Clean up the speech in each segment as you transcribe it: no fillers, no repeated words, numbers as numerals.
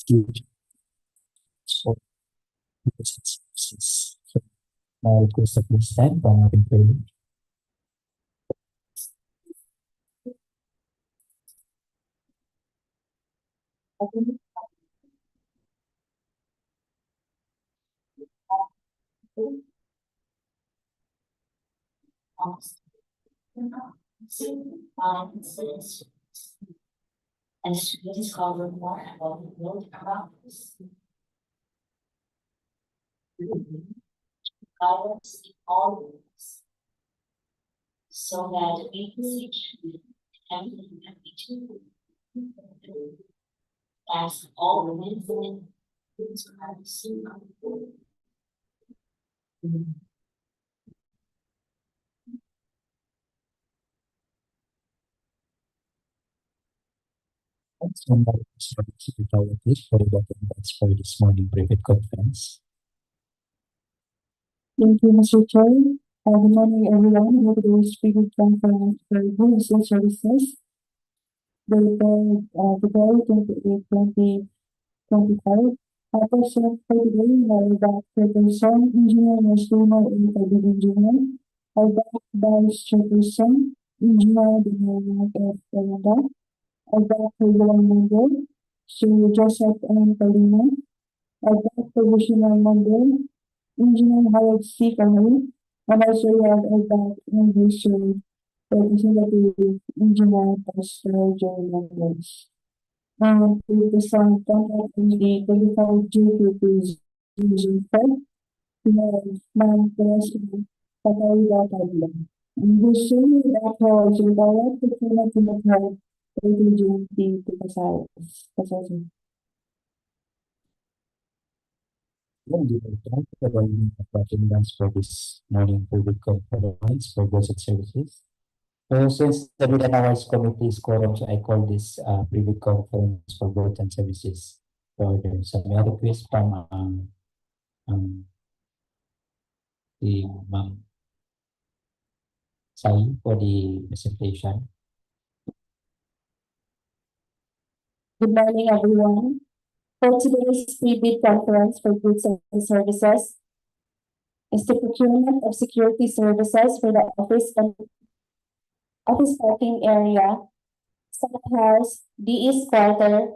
So, now request at this time from ating training. And discover more about the world around us. Guidance in all ways, so that we can be to as all women Somebody started to develop this for the attendance for this morning private conference. Thank you, Mr. Chair. Good morning, everyone. Welcome to this private conference for goods and services. Dated February 28, 2025. Present for today, we have Dr. Person, Engineer National Integrated Engineer, our Vice Chairperson, Engineer Daniel F. Canada, our Dr. Juan Mendel, Sir Joseph M. Palina, our Provisional Member, Engineer Howard C. Camille, and also we have our back English Representative Engineer Pastor Joe Mendes. And to present contact in the 25 June 2005, we have Ma'am President Patarida Tabla. And this year, that was without the Procurement to the Health 30 June to Pasay. Well, we will talk about the attendance for this morning private conference for goods and services. So since the Bilan Awards Committee is quorum, so I call this private conference for goods and services. So there's some request from the Ma'am Sai for the presentation. Good morning, everyone. For today's pre-bid conference for goods and services is the procurement of security services for the office parking area, staff house, DE's quarter,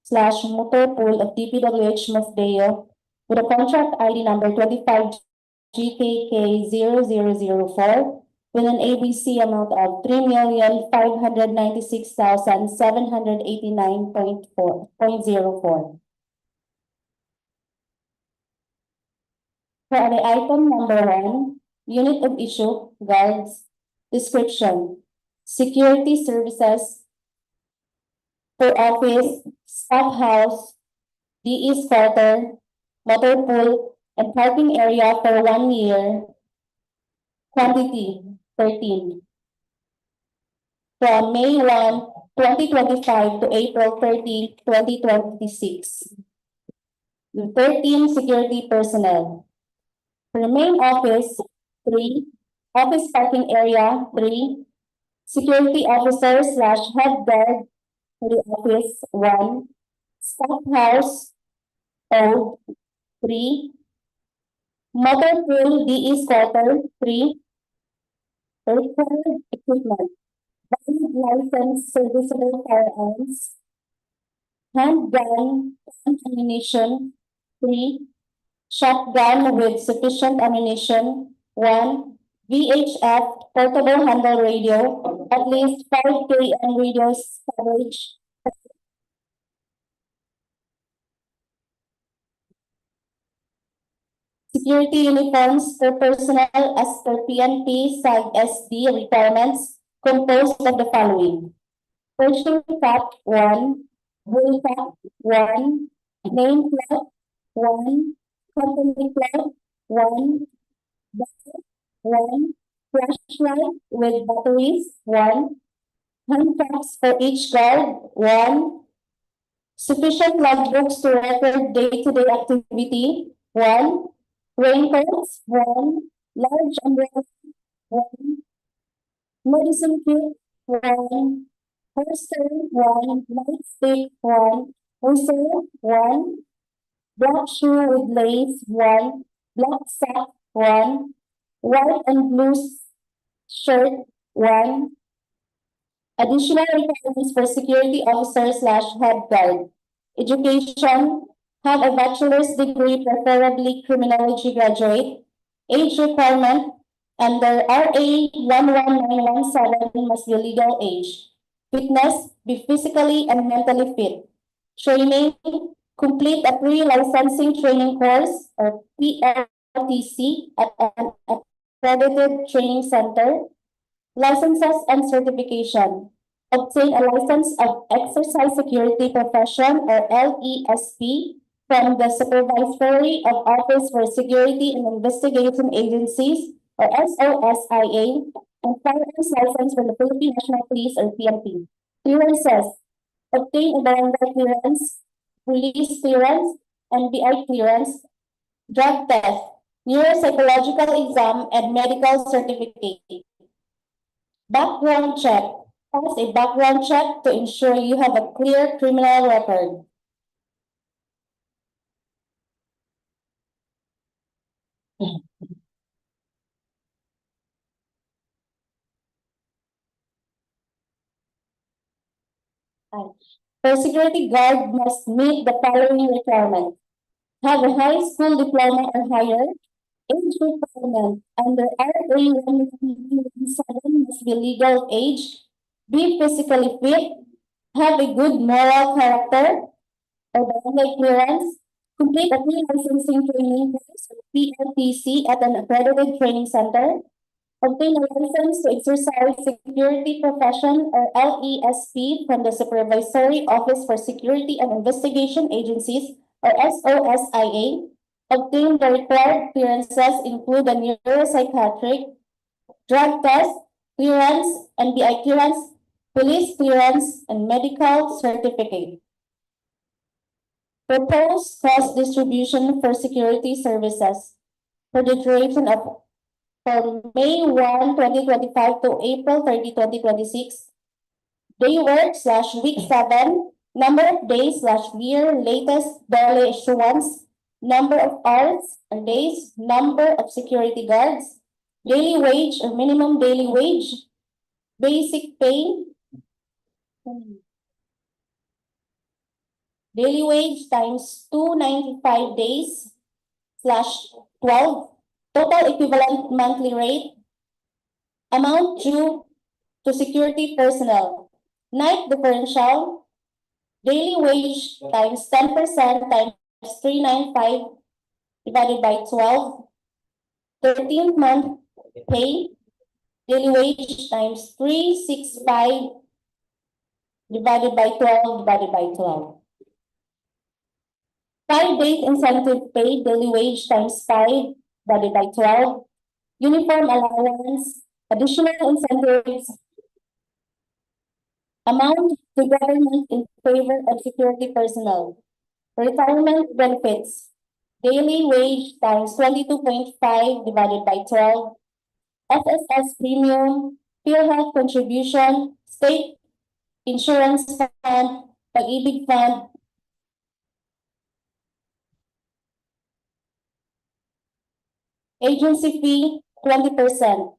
/ Motorpool of DPWH-MOFDEO with a contract ID number 25 GKK0004 with an ABC amount of 3,596,789.04. For the item number 1, unit of issue, guards, description, security services for office, staff house, DE's quarter, Motorpool, and parking area for 1 year. Quantity 13. From May 1, 2025 to April 30, 2026. The 13 security personnel. For the main office, 3. Office parking area, 3. Security officer / head guard for the office, 1. Staff house, 3. Motorpool DE's quarter, 3. Required equipment. Valid license serviceable firearms. Handgun and ammunition, 3. Shotgun with sufficient ammunition, 1. VHF portable handle radio, at least 5 km radio coverage. Security uniforms for personnel as per PNP Side SD requirements composed of the following: Pershing cap 1, bull cap 1, name plate 1, company plate 1, bag 1, flashlight with batteries 1, handcuffs for each guard 1, sufficient logbooks to record day-to-day activity 1, raincoats 1, large umbrella 1, medicine kit 1, holster 1, nightstick 1, Reserve 1, black shoe with lace 1, black sock 1, white and blue shirt 1. Additional requirements for security officer slash head guard. Education, have a bachelor's degree, preferably criminology graduate. Age requirement, under RA 11917 must be legal age. Fitness, be physically and mentally fit. Training, complete a pre-licensing training course or PLTC at an accredited training center. Licenses and certification. Obtain a license of exercise security profession or LESP from the Supervisory of Office for Security and Investigation Agencies or SOSIA and firearms license from the Philippine National Police or PNP. Clearances. Obtain a barangay clearance, police clearance, NBI clearance, drug test, neuropsychological exam, and medical certificate. Background check. Pass a background check to ensure you have a clear criminal record. The security guard must meet the following requirements. Have a high school diploma or higher. Age requirement under RA 117 must be legal age. Be physically fit. Have a good moral character or barangay clearance. Complete a pre-licensing training course or PLTC at an accredited training center. Obtain a license to exercise security profession or LESP from the Supervisory Office for Security and Investigation Agencies or SOSIA. Obtain the required clearances include a neuropsychiatric, drug test, clearance, NBI clearance, police clearance, and medical certificate. Proposed cost distribution for security services for the duration of from May 1, 2025 to April 30, 2026. Day work slash week 7, number of days slash year, latest dollar issuance, number of hours and days, number of security guards, daily wage or minimum daily wage, basic pay, daily wage times 295 days slash 12, total equivalent monthly rate, amount due to security personnel, night differential, daily wage times 10% times 395 divided by 12, 13th month pay, daily wage times 365 divided by 12 divided by 12. 5 days incentive pay, daily wage times 5 divided by 12. Uniform allowance, additional incentives, amount to government in favor of security personnel. Retirement benefits, daily wage times 22.5 divided by 12. SSS premium, PhilHealth contribution, state insurance fund, pag-ibig fund, agency fee, 20%.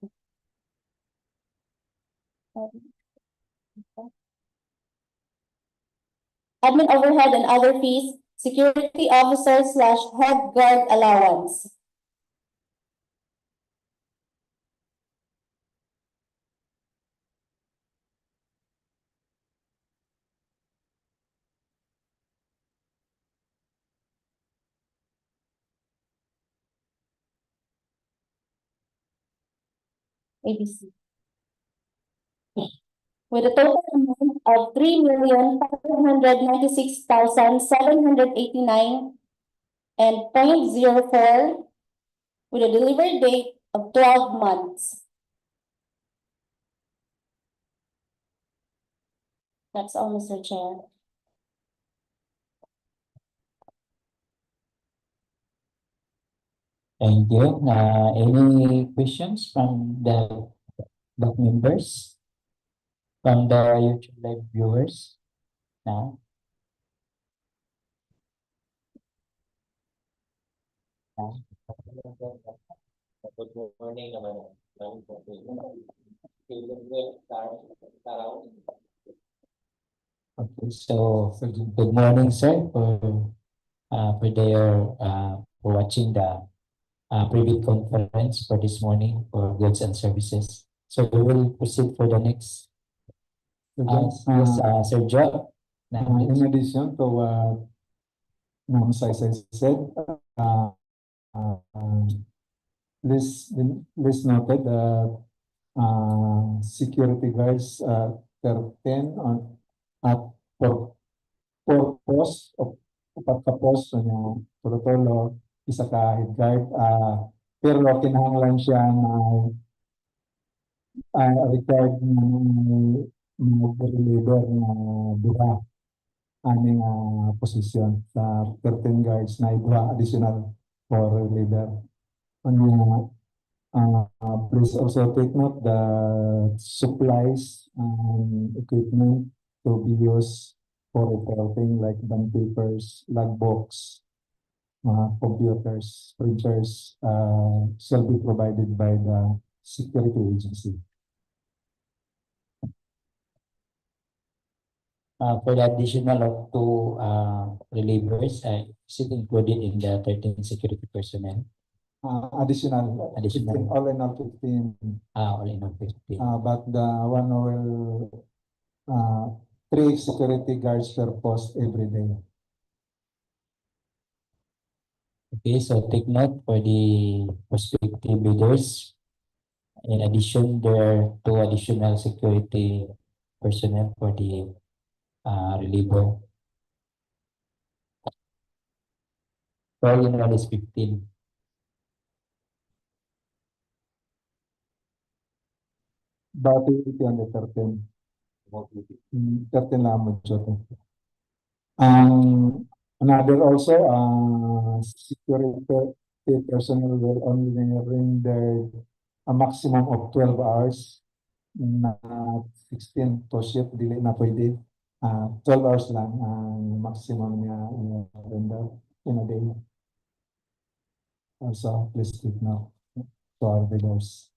Admin overhead and other fees, security officer slash head guard allowance. ABC. With a total amount of 3,596,789 and 0.04 with a delivery date of 12 months. That's all, Mr. Chair. Thank you. Any questions from the members? From the YouTube live viewers? Now? Good morning naman. Okay, so good morning, sir, for watching the private conference for this morning for goods and services. So we will proceed for the next. Yes, Sergio. In addition to what Ma'am Saisai said, please noted that security guards 13 on at per post o upat ka post niya tulo-tulo isa ka head guard pero kinahanglan siya na required na mag-reliever na duha aning posisyon sa 13 guards na duha additional for reliever. Please also take note the supplies and equipment to be used for reporting like bond papers, logbooks, computers, printers shall be provided by the security agency. For the additional of two relievers, is it included in the 13 security personnel? Additional 15, all in all 15. All in all 15. But the one who will 3 security guards per post every day. Okay, so take note for the prospective bidders. In addition, there are 2 additional security personnel for the reliever. All in all is 15. Dati iti ang 13. 13 lang mo dito. Another also, security personnel will only render a maximum of 12 hours na 16 to shift, dili na pwede. 12 hours lang ang maximum niya render in a day. Also, please take note to our bidders.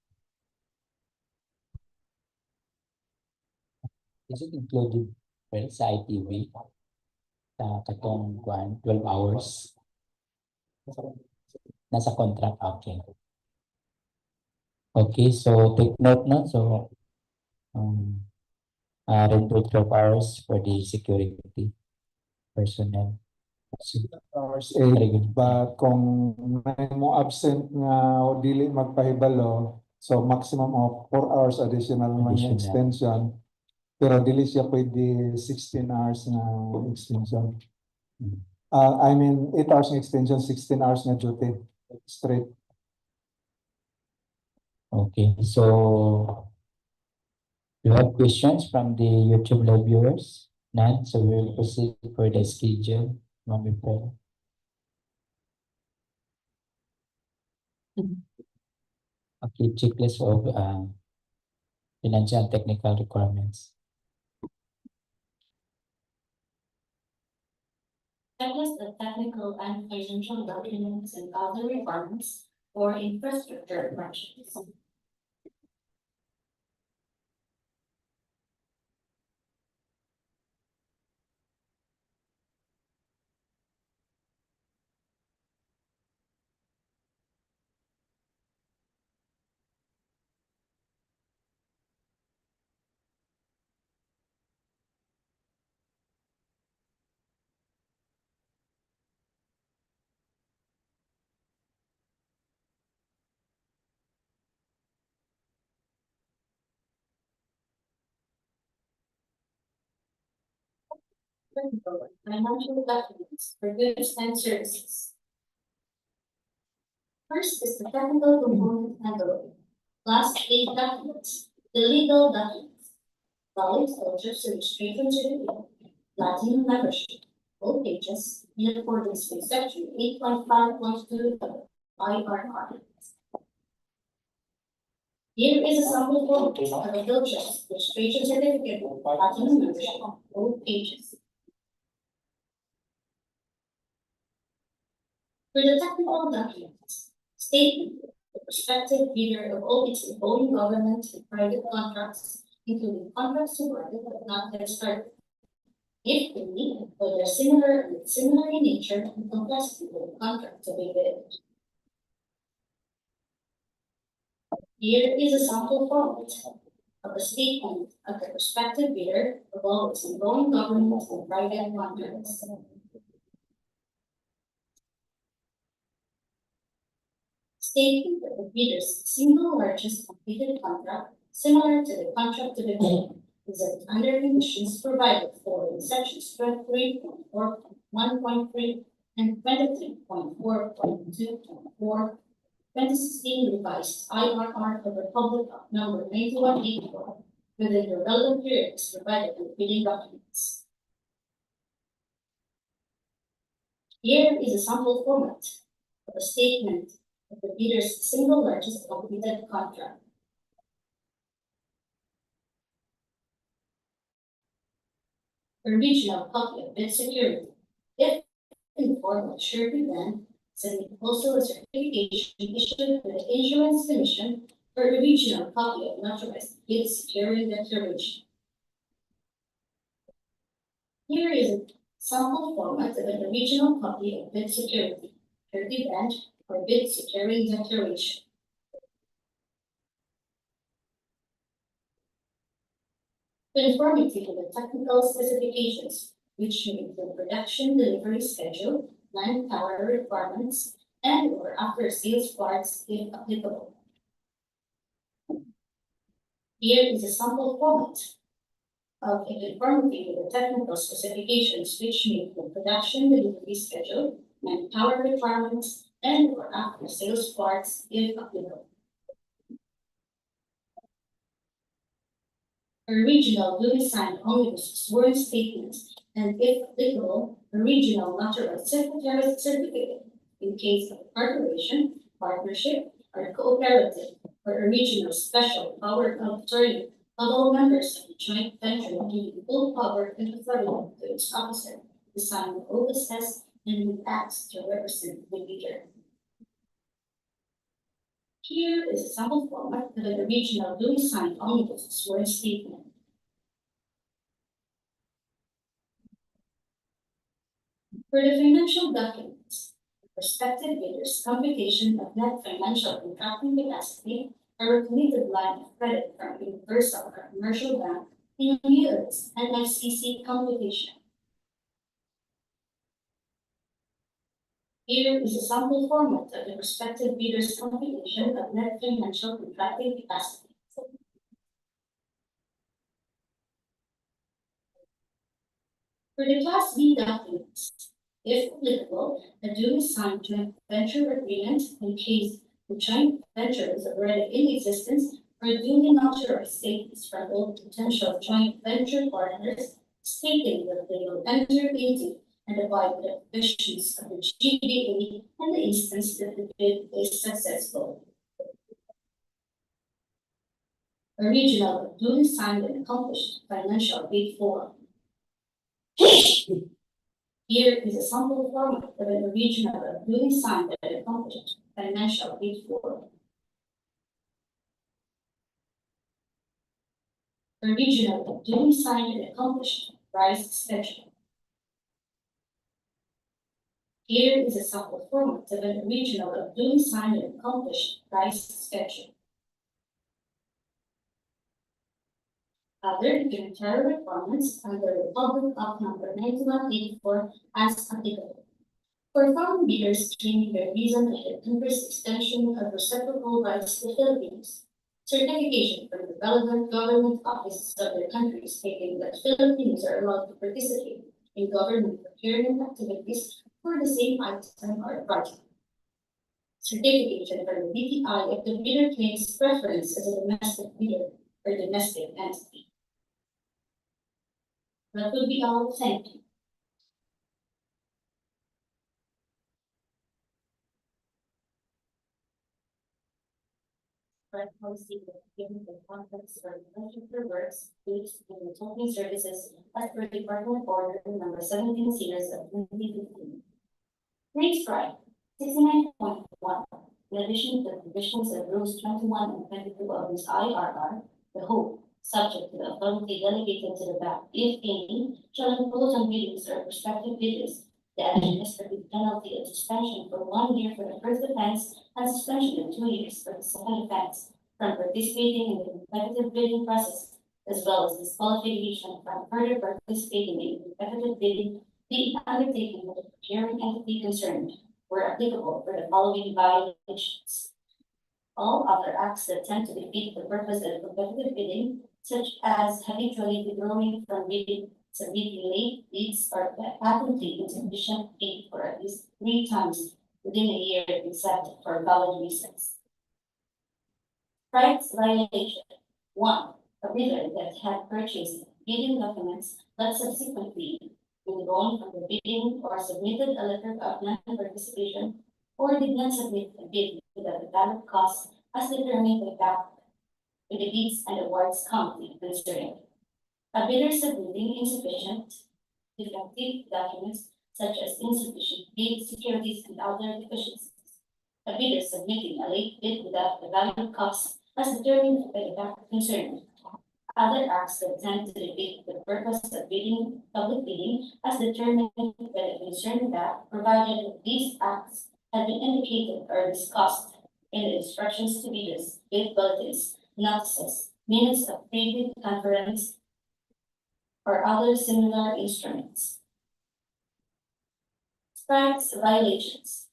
Is it included sa ITV? Katong 12 hours? Nasa contract, okay. Okay, so take note na. So, render 12 hours for the security personnel. Hours 8, but kung may mo absent nga o dili magpahibalo, so maximum of 4 hours additional man yung extension, pero dili siya pwede 16 hours na extension. I mean 8 hours na extension, 16 hours na duty straight. Okay, so you have questions from the YouTube live viewers? None, so we will proceed for the schedule. Okay, checklist of financial and technical requirements. Checklist of technical and financial documents and other requirements for infrastructure projects. Financial documents for goods and services. First is the technical component handling. Last 8 documents, the legal documents, valid soldiers registration certificate, platinum membership, all pages in accordance with section 8.5.2 of IRR. Here is a sample form of a bill checks, registration certificate, platinum membership, all pages. For the technical documents, statement the prospective bidder of all its own government and private contracts, including contracts awarded but not yet started, if any, whether similar in nature and complexity with the contract to be bid. Here is a sample format of a statement of the prospective bidder of all its ongoing government and private contracts. Stating that the bidder's single largest completed contract, similar to the contract to be bid, is that under conditions provided for in sections 23.4, 1.3, and 23.4.2.4, 2016 revised IRR of Republic of number 9184 within the relevant periods provided in the bidding documents. Here is a sample format of a statement of the bidder's single largest completed contract. Original copy of bid security, if in the form of surety then, sending also a certification issued by the Insurance Commission for a regional copy of notarized bid securing declaration. Here is a sample format of an original copy of bid security, surety band, or bid securing declaration. Conformity to the technical specifications, which may include production delivery schedule, manpower requirements, and/or after-sales parts if applicable. Here is a sample format of a conformity with the technical specifications, which may include production delivery schedule, manpower requirements, and/or after-sales parts if applicable. Original duly signed omnibus sworn statements, and if applicable, original notarized certificate in case of corporation, partnership, or cooperative, or original special power of attorney of all members of the joint venture giving full power and authority to its officer to sign the oath test and with acts to represent the bidder. Here is a sample format of an original duly signed omnibus sworn statement. For the financial documents, the prospective bidder's computation of net financial contracting capacity or a committed line of credit from Universal or Commercial Bank in view of its NFCC computation. Here is a sample format of the prospective bidder's computation of net financial contracting capacity. For the Class B documents, if applicable, a duly signed joint venture agreement in case the joint venture is already in existence, or duly notarized statements from all potential joint venture partners stating that they will enter into and abide by the provisions of the GBA in the instance that the bid is successful. Original duly signed and accomplished financial bid form. Here is a sample format of an original duly signed and accomplished financial bid form. Original duly signed and accomplished price schedule. Here is a sample format of an original duly signed and accomplished price schedule. Other unitary requirements under Republic of number 9184 as applicable. For foreign bidders claiming their visa and interest extension of reciprocal rights to the Philippines, certification from the relevant government offices of their countries stating that Filipinos are allowed to participate in government procurement activities for the same item or project. Certification from the DTI if the bidder claims preference as a domestic bidder or domestic entity. That will be all. Thank you. Policy given the context for the works used in the token services as per Department Order number 17 series of 2015. Next slide. 69.1. In addition to the provisions of rules 21 and 22 of this IRR, the whole, subject to the authority delegated to the BAC, if any, shall impose on bidders or prospective bidders the administrative penalty of suspension for 1 year for the first offense and suspension of 2 years for the second offense from participating in the competitive bidding process, as well as disqualification from further participating in competitive bidding being undertaken by the procuring entity concerned, were applicable for the following violations. All other acts that tend to defeat the purpose of competitive bidding, such as habitually withdrawing from bidding, submitting late bids, or patently insufficient bid for at least 3 times within a year except for valid reasons. Rights violation. 1. A bidder that had purchased bidding documents but subsequently withdrawn from the bidding or submitted a letter of non-participation or did not submit a bid without a valid cause as determined by BAC with the bids and awards committee concerned. A bidder submitting insufficient defective documents such as insufficient bid securities and other deficiencies. A bidder submitting a late bid without a valid cause as determined by the BAC concerned. Other acts that tend to defeat the purpose of bidding, public bidding, as determined by the concerned BAC, provided that these acts have been indicated or discussed in the instructions to bidders, bid bulletins, notices, minutes of pre-bid conference, or other similar instruments. Strikes violations.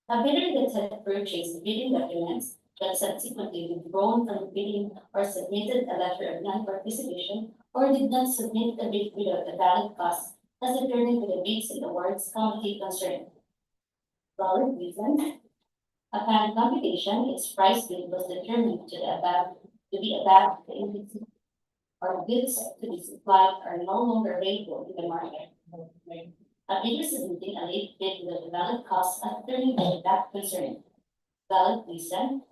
A bidder that had purchased bidding documents but subsequently withdrawn from bidding or submitted a letter of non-participation or did not submit a bid without a valid cause as determined by the bids and awards committee concerned. Valid reason. Upon computation, its price bid was determined to be above the indices or bids to be supplied are no longer available in the market. A bidder submitting a late bid without a valid cause as determined by the BAC concerned. Valid reason.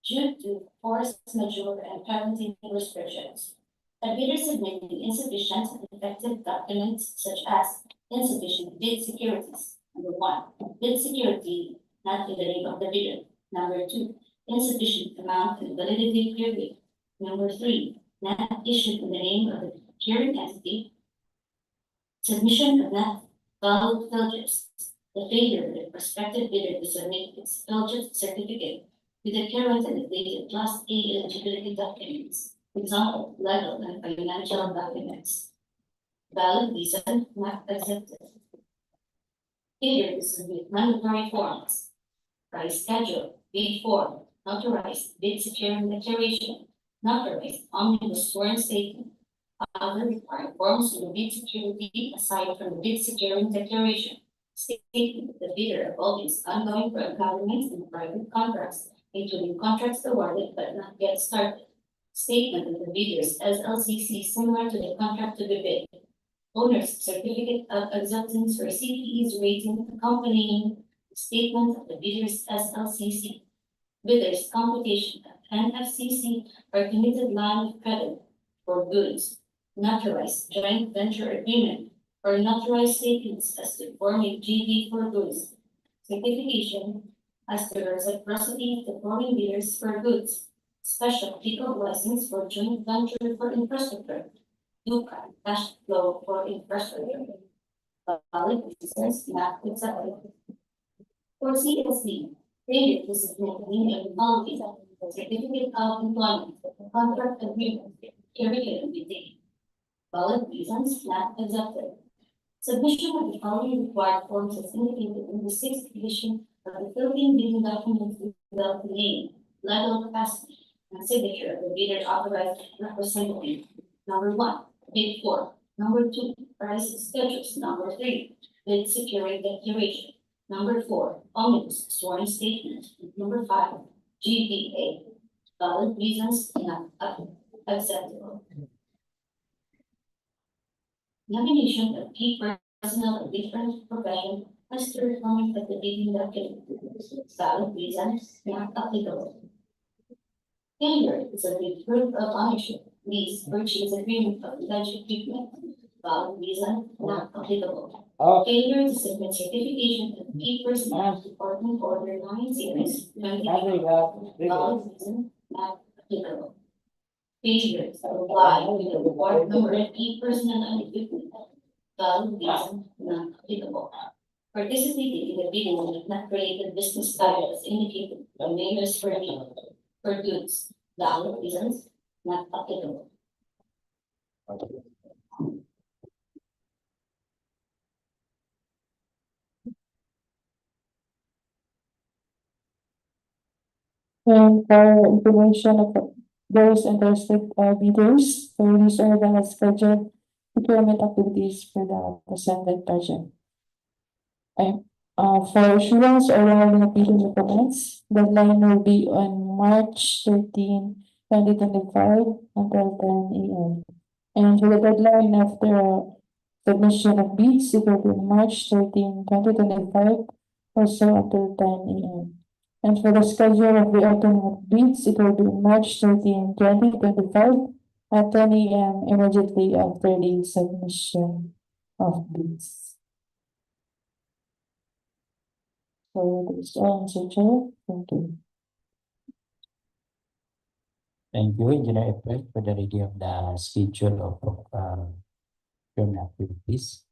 Due to force majeure and quarantine restrictions. A bidder submitting insufficient and defective documents such as insufficient bid securities. Number 1, bid security not in the name of the bidder. Number 2, insufficient amount and validity period. Number 3, not issued in the name of the procuring entity. Submission of not valid filters. The failure of the prospective bidder to submit its filter certificate with the current and updated Class A eligibility documents, for example, legal and financial documents. Valid reason not accepted. Failure to submit mandatory forms, price schedule, bid form, notarized bid securing declaration, notarized omnibus sworn statement, other required forms of the bid security aside from the bid securing declaration, stating that the bidder upholds ongoing for government and private contracts, including contracts awarded but not yet started. Statement of the bidders SLCC similar to the contract to be bid. Owner's certificate of acceptance for CPE's rating accompanying the statement of the bidders SLCC. Bidders computation of NFCC or committed line of credit for goods. Notarized joint venture agreement or notarized statements as to form a GV for goods. Certification as to reciprocity to foreign bidders for goods, special legal license for joint venture for infrastructure, DUCA, cash flow for infrastructure, valid reasons not accepted. For CSD, failure to submit an invalid certificate of employment, contract agreement, curriculum detail, valid reasons not accepted. Submission of the following required forms as indicated in the 6th edition of the Philippine bidding documents without the name, legal capacity, and signature of the bidder authorized representative. Number 1, bid form. Number 2, price schedules. Number 3, bid securing declaration. Number 4, omnibus sworn statement. Number 5, GVA. Valid reasons not acceptable. Nomination of key personnel of different profession as to requirement of the bidding document. Valid reasons not applicable. Failure is a big proof of ownership, lease, purchase agreement of alleged treatment. Valid reason not applicable. Failure to submit certification to the key personnel department order 9 series 2020 valid reason not applicable. Failure to apply with the report number and key personnel and equipment valid reason not applicable. Participating in the bidding with not created business value as indicated by mayor's for goods valid reasons not applicable. And for information of those interested bidders, so these are the scheduled procurement activities for the presented project. And for issuance or awarding of bidding documents, deadline will be on March 13, 2025 until 10 a.m. And for the deadline of the submission of bids, it will be March 13, 2025, also until 10 a.m. And for the schedule of the opening of bids, it will be March 13, 2025 at 10 a.m. immediately after the submission of bids. So that's all, Mr. Chair. Thank you. Thank you, Engineer April, for the reading of the schedule of your activities.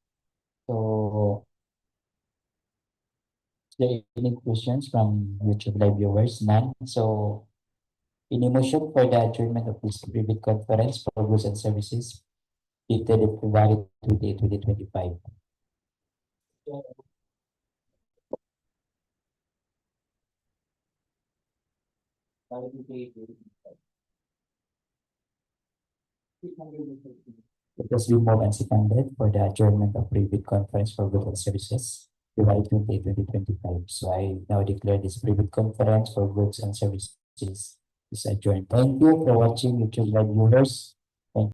So, is there any questions from YouTube live viewers? None. So, any motion for the adjournment of this private conference for goods and services dated February 28, 2025? It was been moved and seconded for the adjournment of private conference for goods and services February 28, 2025. So I now declare this private conference for goods and services is adjourned. Thank you for watching, YouTube live viewers.